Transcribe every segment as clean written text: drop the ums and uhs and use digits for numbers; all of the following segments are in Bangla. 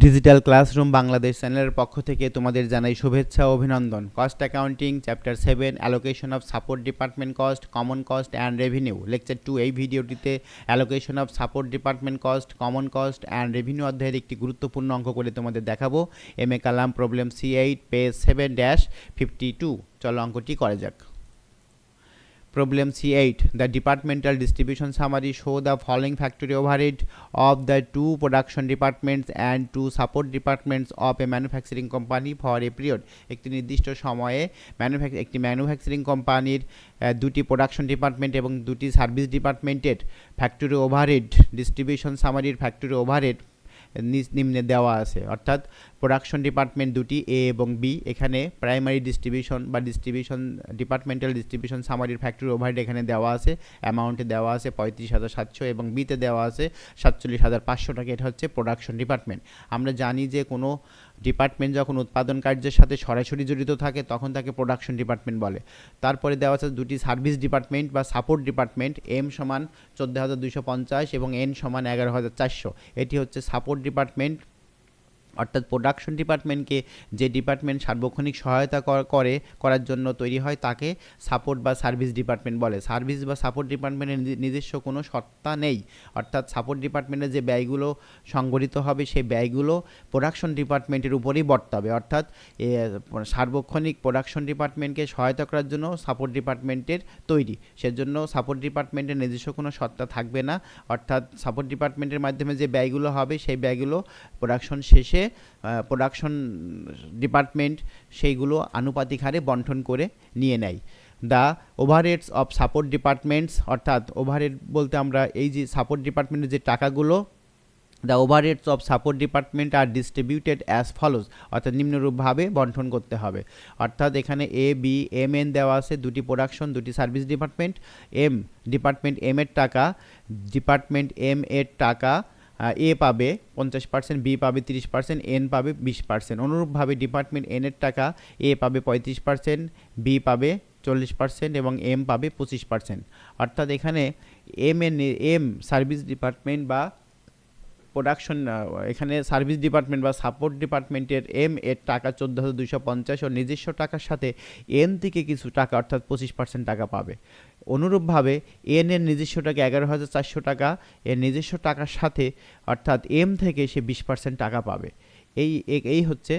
ডিজিটাল ক্লাসরুম বাংলাদেশ চ্যানেলের পক্ষ থেকে তোমাদের জানাই শুভেচ্ছা ও অভিনন্দন। Cost accounting chapter 7 allocation of support department cost, common cost and revenue, lecture 2 এই ভিডিওটিতে allocation of support department cost, common cost and revenue অধ্যায়ের একটি গুরুত্বপূর্ণ অঙ্ক করে তোমাদের দেখাবো। M A Kalam problem C8 page 7-52। চলো অঙ্কটি করা যাক। Problem C8. The departmental distribution summary show the following factory overhead of the two production departments and two support departments of a manufacturing company for a period. একটি নির্দিষ্ট সময়ে একটি ম্যানুফ্যাকচারিং কোম্পানির দুটি প্রোডাকশন ডিপার্টমেন্ট এবং দুটি সার্ভিস ডিপার্টমেন্টের ফ্যাক্টরি ওভারহেড ডিস্ট্রিবিউশন সামারির ফ্যাক্টরি ওভারহেড নিম্নে দেওয়া আছে। অর্থাৎ প্রোডাকশন ডিপার্টমেন্ট দুটি এ এবং বি, এখানে প্রাইমারি ডিস্ট্রিবিউশন বা ডিপার্টমেন্টাল ডিস্ট্রিবিউশন সামারির ফ্যাক্টরি ওভারহেড এখানে দেওয়া আছে, অ্যামাউন্টে দেওয়া আছে 35,700 এবং বিতে দেওয়া আছে 47,500 টাকা। এটা হচ্ছে প্রোডাকশন ডিপার্টমেন্ট। আমরা জানি যে কোনো ডিপার্টমেন্ট যখন উৎপাদন কার্যের সাথে সরাসরি জড়িত থাকে তখন তাকে প্রোডাকশন ডিপার্টমেন্ট বলে। তারপরে দেওয়া আছে দুটি সার্ভিস ডিপার্টমেন্ট বা সাপোর্ট ডিপার্টমেন্ট, এম সমান 14,250 এবং এন সমান 11,400। এটি হচ্ছে সাপোর্ট ডিপার্টমেন্ট। অর্থাৎ প্রোডাকশন ডিপার্টমেন্টকে যে ডিপার্টমেন্ট সার্বক্ষণিক সহায়তা করার জন্য তৈরি হয় তাকে সাপোর্ট বা সার্ভিস ডিপার্টমেন্ট বলে। সার্ভিস বা সাপোর্ট ডিপার্টমেন্টের নিজস্ব কোনো সত্তা নেই। অর্থাৎ সাপোর্ট ডিপার্টমেন্টের যে ব্যয়গুলো সংগঠিত হবে সেই ব্যয়গুলো প্রোডাকশন ডিপার্টমেন্টের উপরেই বর্তাবে। অর্থাৎ সার্বক্ষণিক প্রোডাকশন ডিপার্টমেন্টকে সহায়তা করার জন্য সাপোর্ট ডিপার্টমেন্টের তৈরি, সেজন্য সাপোর্ট ডিপার্টমেন্টের নিজস্ব কোনো সত্তা থাকবে না। অর্থাৎ সাপোর্ট ডিপার্টমেন্টের মাধ্যমে যে ব্যয়গুলো হবে সেই ব্যয়গুলো প্রোডাকশন শেষে প্রোডাকশন ডিপার্টমেন্ট সেইগুলো আনুপাতিক হারে বন্টন করে নিয়ে নেয়। The overheads of support departments, অর্থাৎ ওভারহেড বলতে আমরা এই যে সাপোর্ট ডিপার্টমেন্টের যে টাকাগুলো, the overheads of support department are distributed as follows, অর্থাৎ নিম্নরূপভাবে বন্টন করতে হবে। অর্থাৎ এখানে এ বি এম এন দেওয়া আছে, দুটি প্রোডাকশন দুটি সার্ভিস ডিপার্টমেন্ট। ডিপার্টমেন্ট এম এর টাকা, ডিপার্টমেন্ট এম এর টাকা এ পাবে 50%, বি পাবে 30%, এন পাবে 20%। অনুরূপভাবে ডিপার্টমেন্ট এন এর টাকা এ পাবে 35%, বি পাবে 40% এবং এম পাবে 25%। অর্থাৎ এখানে এম সার্ভিস ডিপার্টমেন্ট বা প্রোডাকশন, এখানে সার্ভিস ডিপার্টমেন্ট বা সাপোর্ট ডিপার্টমেন্টের এম এর টাকা 14,250 ও নিজস্ব টাকার সাথে এন থেকে কিছু টাকা অর্থাৎ 25% টাকা পাবে। অনুরূপভাবে এন এর নিজস্ব টাকা 11,400 টাকা, এর নিজস্ব টাকার সাথে অর্থাৎ এম থেকে সে 20% টাকা পাবে। এই হচ্ছে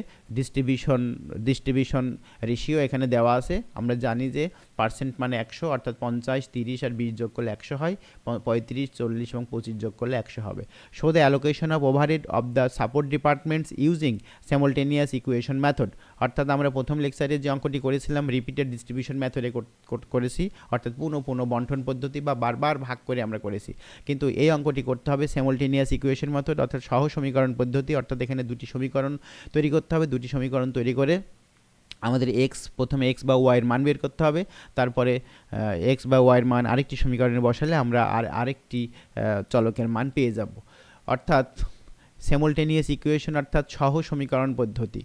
ডিস্ট্রিবিউশন রেশিও এখানে দেওয়া আছে। আমরা জানি যে পার্সেন্ট মানে 100, অর্থাৎ 50, 30 আর 20 যোগ করলে 100 হয়, 35, 40 এবং 25 যোগ করলে 100 হবে। Show the allocation of overhead of the support departments using simultaneous equation method. অর্থাৎ আমরা প্রথম লেকচারে যে অঙ্কটি করেছিলাম রিপিটেড ডিস্ট্রিবিউশন মেথডে করেছি, অর্থাৎ পুনঃ বন্টন পদ্ধতি বা বারবার ভাগ করে আমরা করেছি। কিন্তু এই অঙ্কটি করতে হবে সাইমultaneous ইকুয়েশন মেথড, অর্থাৎ সহ সমীকরণ পদ্ধতি। অর্থাৎ এখানে দুটি সমীকরণ তৈরি করতে হবে। দুটি সমীকরণ তৈরি করে আমাদের প্রথমে এক্স বা ওয়াইয়ের মান বের করতে হবে, তারপরে এক্স বা ওয়াইয়ের মান আরেকটি সমীকরণে বসালে আমরা আরেকটি চলকের মান পেয়ে যাব। অর্থাৎ সাইমultaneous ইকুয়েশন অর্থাৎ সহ সমীকরণ পদ্ধতি।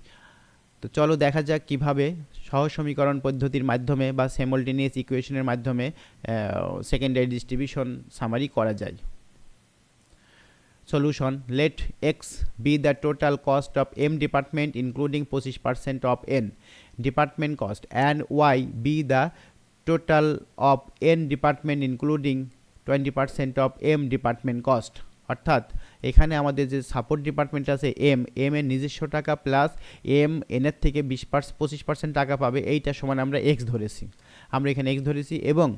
তো চলো দেখা যাক কিভাবে সহ সমীকরণ পদ্ধতির মাধ্যমে বা সাইমultaneous ইকুয়েশনের মাধ্যমে সেকেন্ডারি ডিস্ট্রিবিউশন সামারি করা যায়। Solution: let X be the total cost of M department including 25% of N department cost and Y be the total of N department including 20% of M department cost। অর্থাৎ এখানে আমাদের যে সাপোর্ট ডিপার্টমেন্ট আছে এম এর নিজস্ব টাকা প্লাস এম এনের থেকে 25% টাকা পাবে, এইটা সমান আমরা এক্স ধরেছি। আমরা এখানে এক্স ধরেছি এবং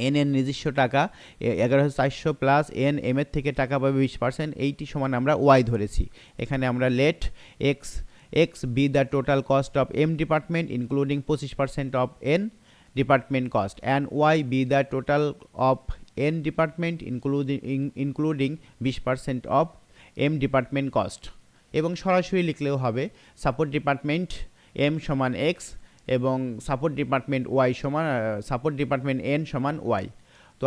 এন এর নিজস্ব টাকা 11,400 প্লাস এন এম এর থেকে টাকা পাবে 20%, এইটি সমান আমরা ওয়াই ধরেছি। এখানে আমরা let X be the total cost of M department including 25% of N department cost and Y be the total of N department including 20% of M department cost. এবং সরাসরি লিখলেও হবে সাপোর্ট ডিপার্টমেন্ট এম সমান এক্স এবং সাপোর্ট ডিপার্টমেন্ট ওয়াই সমান সাপোর্ট ডিপার্টমেন্ট এন সমান ওয়াই। তো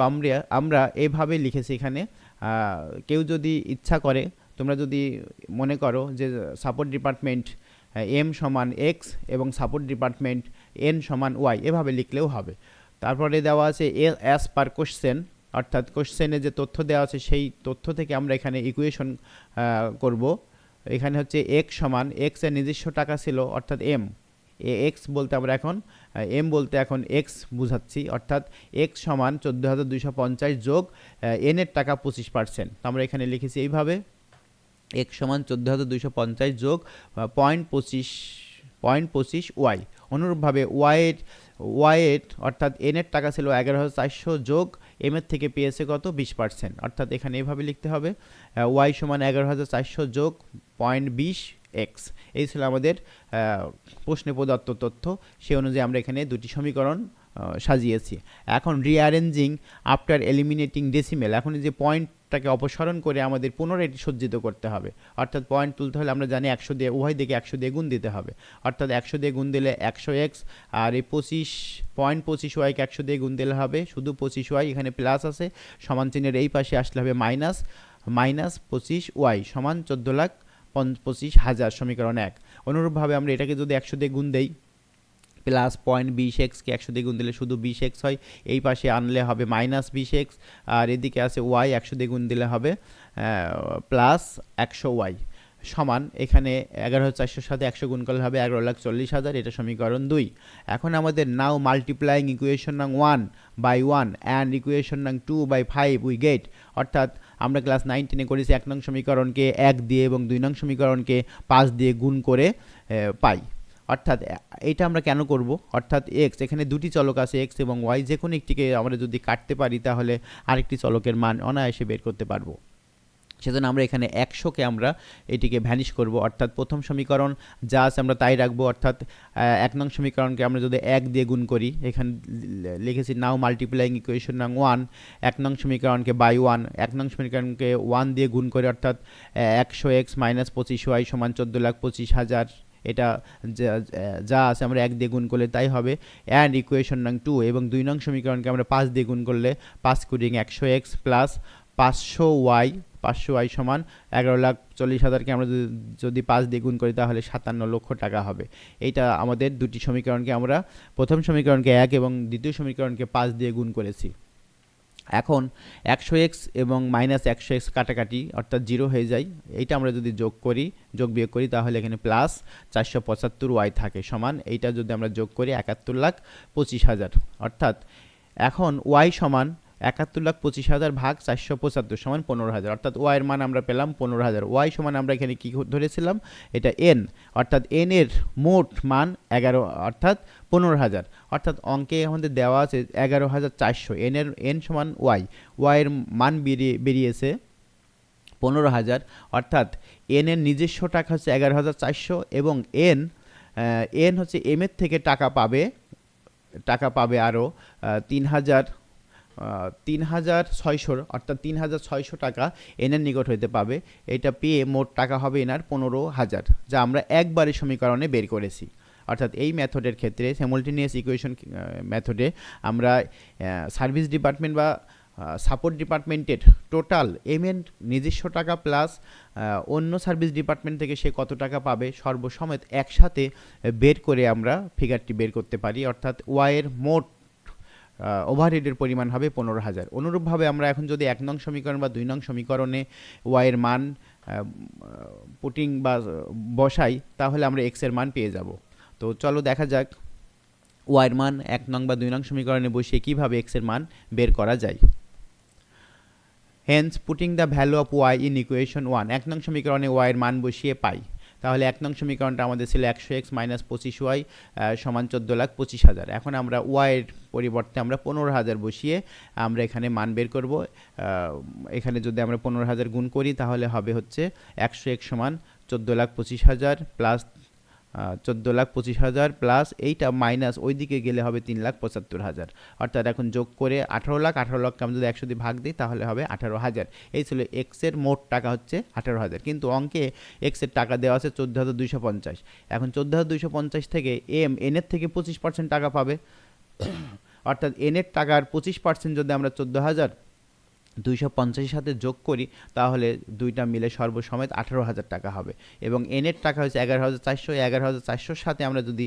আমরা এইভাবে লিখেছি। এখানে কেউ যদি ইচ্ছা করে, তোমরা যদি মনে করো যে সাপোর্ট ডিপার্টমেন্ট এম সমান এক্স এবং সাপোর্ট ডিপার্টমেন্ট এন সমান ওয়াই, এভাবে লিখলেও হবে। তারপরে দেওয়া আছে অ্যাজ পার কোশ্চেন, অর্থাৎ কোশ্চেনে যে তথ্য দেওয়া আছে সেই তথ্য থেকে আমরা এখানে ইকুয়েশন করব। এখানে হচ্ছে এক্স সমান, এক্স এর নিজস্ব টাকা ছিল অর্থাৎ এম, এক্স বলতে আমরা এখন এম বলতে এখন এক্স বুঝাচ্ছি, অর্থাৎ এক্স সমান 14,250 যোগ এন এর টাকা 25%। তো আমরা এখানে লিখেছি এইভাবে, এক্স সমান 14,250 যোগ 0.25 ওয়াই। অনুরূপভাবে ওয়াইয়ের অর্থাৎ এন এর টাকা ছিল 11,400 যোগ এম এর থেকে পেয়েছে কত 20%, অর্থাৎ এখানে এভাবে লিখতে হবে ওয়াই সমান 11,400 যোগ 0.20 এক্স। এই ছিল আমাদের প্রশ্নে প্রদত্ত তথ্য, সেই অনুযায়ী আমরা এখানে দুটি সমীকরণ সাজিয়েছি। এখন রিঅ্যারেঞ্জিং আফটার এলিমিনেটিং ডেসিমেল, এখন যে পয়েন্টটাকে অপসারণ করে আমাদের পুনরায় এটি সজ্জিত করতে হবে, অর্থাৎ পয়েন্ট তুলতে হলে আমরা জানি 100 দিয়ে উভয় দিকে 100 দিয়ে গুণ দিতে হবে, অর্থাৎ 100 দিয়ে গুণ দিলে 100 এক্স, আর এই 25 ওয়াইকে 100 দিয়ে গুণ দিলে হবে শুধু 25 ওয়াই, এখানে প্লাস আছে, সমান চিহ্নের এই পাশে আসলে হবে মাইনাস 25 ওয়াই সমান 14,25,000, সমীকরণ 1। অনুরূপভাবে আমরা এটাকে যদি 100 দিয়ে গুণ দেই, প্লাস 0.20 এক্সকে 100 দিয়ে গুণ দিলে শুধু 20 এক্স হয়, এই পাশে আনলে হবে মাইনাস 20 এক্স, আর এদিকে আছে ওয়াই, 100 দিয়ে গুণ দিলে হবে প্লাস 100 ওয়াই সমান, এখানে 11,400 সাথে 100 গুণ করলে হবে 11,40,000, এটা সমীকরণ 2। এখন আমাদের নাও মাল্টিপ্লাইং ইকুয়েশন নং 1 বাই 1 অ্যান্ড ইকুয়েশন নং 2 বাই 5 উই গেট, অর্থাৎ আমরা ক্লাস 9-10 করেছি 1 নং সমীকরণকে 1 দিয়ে এবং 2 নং সমীকরণকে 5 দিয়ে গুণ করে পাই। অর্থাৎ এটা আমরা কেন করব, অর্থাৎ এক্স, এখানে দুটি চলক আছে এক্স এবং ওয়াই, যে কোনো একটিকে আমরা যদি কাটতে পারি তাহলে আরেকটি চলকের মান অনায়াসে বের করতে পারবো। সেজন্য আমরা এখানে 100কে আমরা এটিকে ভ্যানিশ করব, অর্থাৎ প্রথম সমীকরণ যা আছে আমরা তাই রাখবো, অর্থাৎ 1 নং সমীকরণকে আমরা যদি 1 দিয়ে গুণ করি, এখানে লিখেছি নাও মাল্টিপ্লাইং ইকুয়েশন নং 1, 1 নং সমীকরণকে বাই 1, 1 নং সমীকরণকে 1 দিয়ে গুণ করে, অর্থাৎ 100x মাইনাস 25y সমান 14,25,000, এটা যা আছে আমরা 1 দিয়ে গুণ করলে তাই হবে, অ্যান্ড ইকুয়েশন নং 2, এবং 2 নং সমীকরণকে আমরা 5 দিয়ে গুণ করলে 5 কুড়ি 100x প্লাস 500y সমান 11,40,000কে আমরা যদি 5 দিয়ে গুণ করি তাহলে 57 লক্ষ টাকা হবে। এইটা আমাদের দুটি সমীকরণকে আমরা প্রথম সমীকরণকে 1 এবং দ্বিতীয় সমীকরণকে 5 দিয়ে গুণ করেছি। এখন 100x এবং মাইনাস 100x কাটাকাটি অর্থাৎ 0 হয়ে যায়, এইটা আমরা যদি যোগ বিয়োগ করি তাহলে এখানে প্লাস 475y থাকে সমান, এইটা যদি আমরা যোগ করি 71,25,000, অর্থাৎ এখন y সমান 71,25,000 ভাগ 475 সমান 15,000, অর্থাৎ ওয়াই এর মান আমরা পেলাম 15,000। ওয়াই সমান আমরা এখানে কি ধরেছিলাম, এটা এন, অর্থাৎ এন এর মোট মান 11, অর্থাৎ 15,000, অর্থাৎ অঙ্কে আমাদের দেওয়া আছে 11,400, এন সমান ওয়াই এর মান বেরিয়েছে 15,000, অর্থাৎ এন এর নিজস্ব টাকা হচ্ছে 11,400 এবং এন হচ্ছে এম এর থেকে টাকা পাবে আরও 3,600, অর্থাৎ 3,600 টাকা এনের নিকট হইতে পাবে। এটা পেয়ে মোট টাকা হবে এনার 15,000, যা আমরা একবারে সমীকরণে বের করেছি। অর্থাৎ এই মেথডের ক্ষেত্রে সিমultaneous ইকুয়েশন মেথডে আমরা সার্ভিস ডিপার্টমেন্ট বা সাপোর্ট ডিপার্টমেন্টের টোটাল এম এর নিজস্ব টাকা প্লাস অন্য সার্ভিস ডিপার্টমেন্ট থেকে সে কত টাকা পাবে সর্বসমেত একসাথে বের করে আমরা ফিগারটি বের করতে পারি, অর্থাৎ ওয়াইয়ের মোট ওভারহেডের পরিমাণ হবে 15,000। অনুরূপভাবে আমরা এখন যদি 1 নং সমীকরণ বা 2 নং সমীকরণে ওয়াইয়ের মান পুটিং বা বসাই তাহলে আমরা এক্স এর মান পেয়ে যাব। তো চলো দেখা যাক ওয়াইয়ের মান 1 নং বা 2 নং সমীকরণে বসিয়ে কীভাবে এক্স এর মান বের করা যায়। Hence putting the value of Y in equation 1, 1 নং সমীকরণে ওয়াইয়ের মান বসিয়ে পাই, তাহলে 1 নং সমীকরণটা আমাদের ছিল 100x মাইনাস 25y সমান 14,25,000। এখন আমরা ওয়াইয়ের পরিবর্তে আমরা 15,000 বসিয়ে আমরা এখানে মান বের করব। এখানে যদি আমরা 15,000 গুণ করি তাহলে হবে হচ্ছে 100x সমান 14,25,000 প্লাস 14,25,000 প্লাস এইটা মাইনাস ওই দিকে গেলে হবে 3,75,000, অর্থাৎ এখন যোগ করে 18 লাখ আমরা যদি 100 দিয়ে ভাগ দিই তাহলে হবে 18,000। এই ছিল এক্সের মোট টাকা হচ্ছে 18,000, কিন্তু অঙ্কে এক্সের টাকা দেওয়া আছে 14,250। এখন 14,250 থেকে এনের থেকে 25% টাকা পাবে, অর্থাৎ এনের টাকার 25% যদি আমরা 14,250 সাথে যোগ করি তাহলে দুইটা মিলে সর্বসমেত 18,000 টাকা হবে, এবং এনের টাকা হচ্ছে 11,400। 11,400 সাথে আমরা যদি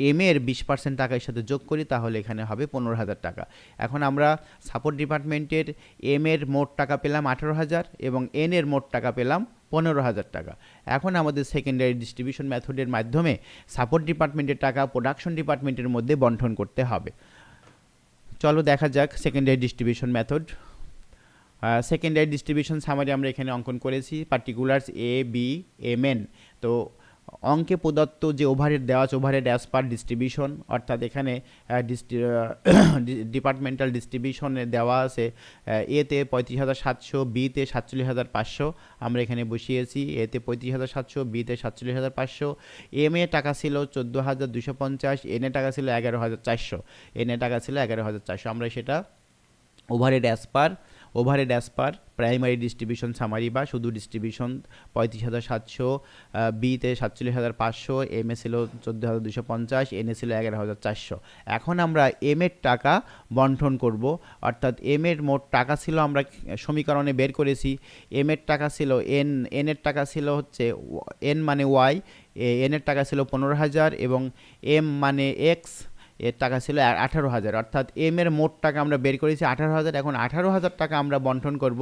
এম এর 20% টাকার সাথে যোগ করি তাহলে এখানে হবে 15,000 টাকা। এখন আমরা সাপোর্ট ডিপার্টমেন্টের এম এর মোট টাকা পেলাম 18,000 এবং এন এর মোট টাকা পেলাম 15,000 টাকা। এখন আমাদের সেকেন্ডারি ডিস্ট্রিবিউশন মেথডের মাধ্যমে সাপোর্ট ডিপার্টমেন্টের টাকা প্রোডাকশন ডিপার্টমেন্টের মধ্যে বন্টন করতে হবে। চলো দেখা যাক secondary distribution method. Secondary distribution summary আমরা এখানে অঙ্কন করেছি, particulars A B M N. তো অঙ্কে প্রদত্ত যে ওভারহেড দেওয়া আছে ওভারহেড অ্যাজ পার ডিস্ট্রিবিউশন, অর্থাৎ এখানে ডিপার্টমেন্টাল ডিস্ট্রিবিউশনে দেওয়া আছে এতে 35,700, বিতে 47,500, আমরা এখানে বসিয়েছি এতে 35,700, বিতে 47,500। এম এ টাকা ছিল 14,250, এন এ টাকা ছিল 11,400, এন এ টাকা ছিল 11,400। আমরা সেটা overhead as per primary distribution summary বা শুধু ডিস্ট্রিবিউশন 35,700, বিতে 47,500, এম এ ছিল 14,250, এন এ ছিল 11,400। এখন আমরা এম এর টাকা বন্টন করব, অর্থাৎ এম এর মোট টাকা ছিল আমরা সমীকরণে বের করেছি। এম এর টাকা ছিল এন, এন এর টাকা ছিল হচ্ছে এন মানে ওয়াই, এন এর টাকা ছিল 15,000 এবং এম মানে এক্স, এর টাকা ছিল 18,000, অর্থাৎ এম এর মোট টাকা আমরা বের করেছি 18,000। এখন 18,000 টাকা আমরা বন্টন করব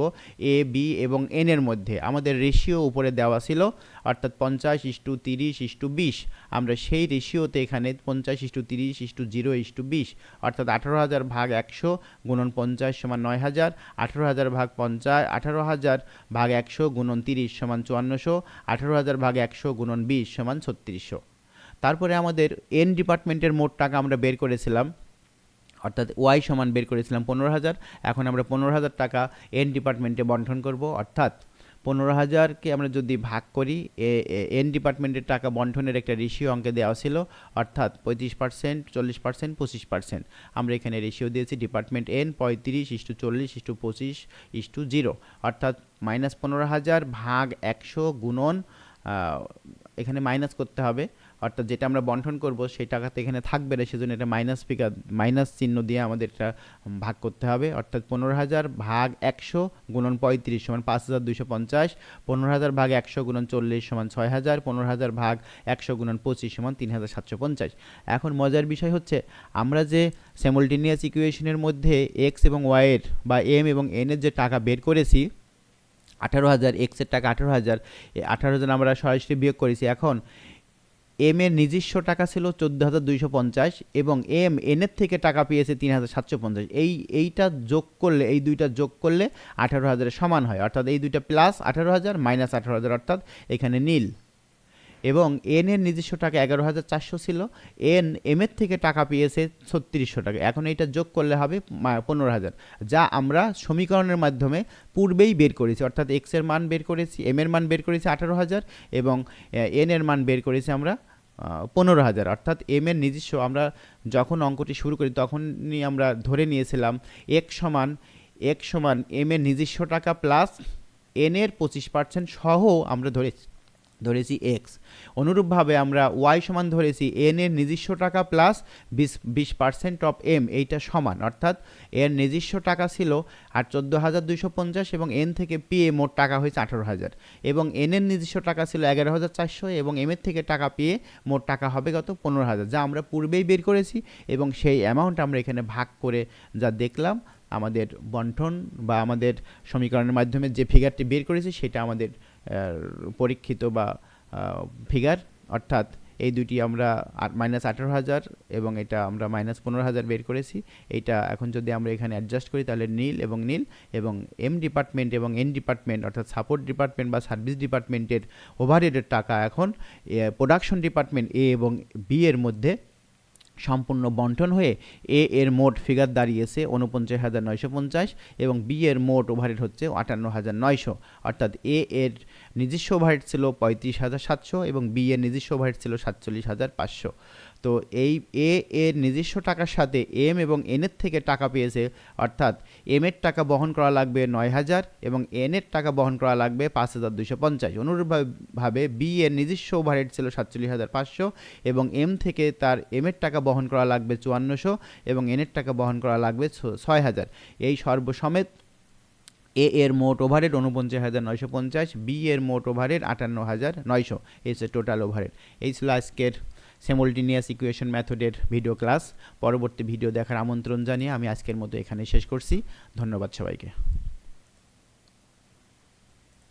এ বি এবং এন এর মধ্যে। আমাদের রেশিও উপরে দেওয়া ছিল, অর্থাৎ 50:30:20। আমরা সেই রেশিওতে এখানে 50:30:0:20, অর্থাৎ 18,000 ভাগ 100 গুণন 50 সমান 9,000, 18,000 ভাগ 50, 18,000 ভাগ 100 গুণন 30 সমান 5400, 18,000 ভাগ 100 গুণন 20 সমান 3600। তারপরে আমাদের এন ডিপার্টমেন্টের মোট টাকা আমরা বের করেছিলাম, অর্থাৎ ওয়াই সমান বের করেছিলাম 15,000। এখন আমরা 15,000 টাকা এন ডিপার্টমেন্টে বন্টন করব, অর্থাৎ 15,000কে আমরা যদি ভাগ করি, এন ডিপার্টমেন্টের টাকা বন্টনের একটা রেশিও অঙ্কে দেওয়া ছিল, অর্থাৎ 35%, 40%, 25%। আমরা এখানে রেশিও দিয়েছি ডিপার্টমেন্ট এন 35:40:25:0, অর্থাৎ -15,000 ভাগ 100 গুণন, এখানে মাইনাস করতে হবে, অর্থাৎ যেটা আমরা বন্টন করব সেই টাকাতে এখানে থাকবে না, সেজন্য এটা মাইনাস চিহ্ন দিয়ে আমাদের এটা ভাগ করতে হবে, অর্থাৎ 15,000 ভাগ 100 গুণন 35 সমান 5,250, 15,000 ভাগ 100 গুণন 40 সমান 6,000, 15,000 ভাগ 100 গুণন 25 সমান 3,750। এখন মজার বিষয় হচ্ছে আমরা যে স্যামলটেনিয়াস ইকুয়েশনের মধ্যে এক্স এবং ওয়াইয়ের বা এম এবং এন এর যে টাকা বের করেছি 18,000, এক্সের টাকা 18,000, 18,000 আমরা সরাসরি বিয়োগ করেছি। এখন এম এর নিজস্ব টাকা ছিল 14,250 এবং এম এনের থেকে টাকা পেয়েছে 3,750। এইটা যোগ করলে, এই দুইটা যোগ করলে 18,000 সমান হয়, অর্থাৎ এই দুইটা প্লাস 18,000 মাইনাস 18,000, অর্থাৎ এখানে নীল। এবং এন এর নিজস্ব টাকা 11,400 ছিল, এন এম এর থেকে টাকা পেয়েছে 3600 টাকা। এখন এইটা যোগ করলে হবে 15,000, যা আমরা সমীকরণের মাধ্যমে পূর্বেই বের করেছি, অর্থাৎ এক্স এর মান বের করেছি, এম এর মান বের করেছি 18,000 এবং এন এর মান বের করেছি আমরা 15,000। অর্থাৎ এম এর নিজস্ব, আমরা যখন অঙ্কটি শুরু করি তখনই আমরা ধরে নিয়েছিলাম এক্স সমান এম এর নিজস্ব টাকা প্লাস এন এর 25% সহ আমরা ধরেছি এক্স। অনুরূপভাবে আমরা ওয়াই সমান ধরেছি এন এর নিজস্ব টাকা প্লাস 20% অফ এম, এইটা সমান, অর্থাৎ এর নিজস্ব টাকা ছিল 14,250 এবং এন থেকে পেয়ে মোট টাকা হয়েছে 18,000 এবং এন এর নিজস্ব টাকা ছিল 11,400 এবং এম এর থেকে টাকা পেয়ে মোট টাকা হবে কত 15,000, যা আমরা পূর্বেই বের করেছি এবং সেই অ্যামাউন্ট আমরা এখানে ভাগ করে যা দেখলাম আমাদের বন্টন বা আমাদের সমীকরণের মাধ্যমে যে ফিগারটি বের করেছি সেটা আমাদের পরীক্ষিত বা ফিগার, অর্থাৎ এই দুটি আমরা -18,000 এবং এটা আমরা -15,000 বের করেছি। এইটা এখন যদি আমরা এখানে অ্যাডজাস্ট করি তাহলে নীল এবং নীল, এবং এম ডিপার্টমেন্ট এবং এন ডিপার্টমেন্ট অর্থাৎ সাপোর্ট ডিপার্টমেন্ট বা সার্ভিস ডিপার্টমেন্টের ওভারহেডের টাকা এখন প্রোডাকশন ডিপার্টমেন্ট এ এবং বি এর মধ্যে সম্পূর্ণ বন্টন হয়ে এ এর মোট ফিগার দাঁড়িয়েছে 49,950 এবং বি এর মোট ওভারহেড হচ্ছে 58,900, অর্থাৎ এ এর নিজস্ব ওভারহেড ছিল 35,700 এবং বি এর নিজস্ব ওভারহেড ছিল 47,500। তো এই এ এর নিজস্ব টাকার সাথে এম এবং এন এর থেকে টাকা পেয়েছে, অর্থাৎ এম এর টাকা বহন করা লাগবে 9,000 এবং এন এর টাকা বহন করা লাগবে 5,250। অনুরূপভাবে বি এর নিজস্ব ওভারহেড ছিল 47,500 এবং এম থেকে তার এম এর টাকা বহন করা লাগবে 5,400 এবং এন এর টাকা বহন করা লাগবে 6,000। এই সর্বসমেত এ এর মোট ওভারহেড 49,950, বি এর মোট ওভারহেড 58,900, এই হচ্ছে টোটাল ওভারহেড। এই ছিল আজকের স্যামলটেনিয়াস ইকুয়েশন মেথডের ভিডিও ক্লাস। পরবর্তী ভিডিও দেখার আমন্ত্রণ জানিয়ে আমি আজকের মতো এখানে শেষ করছি। ধন্যবাদ সবাইকে।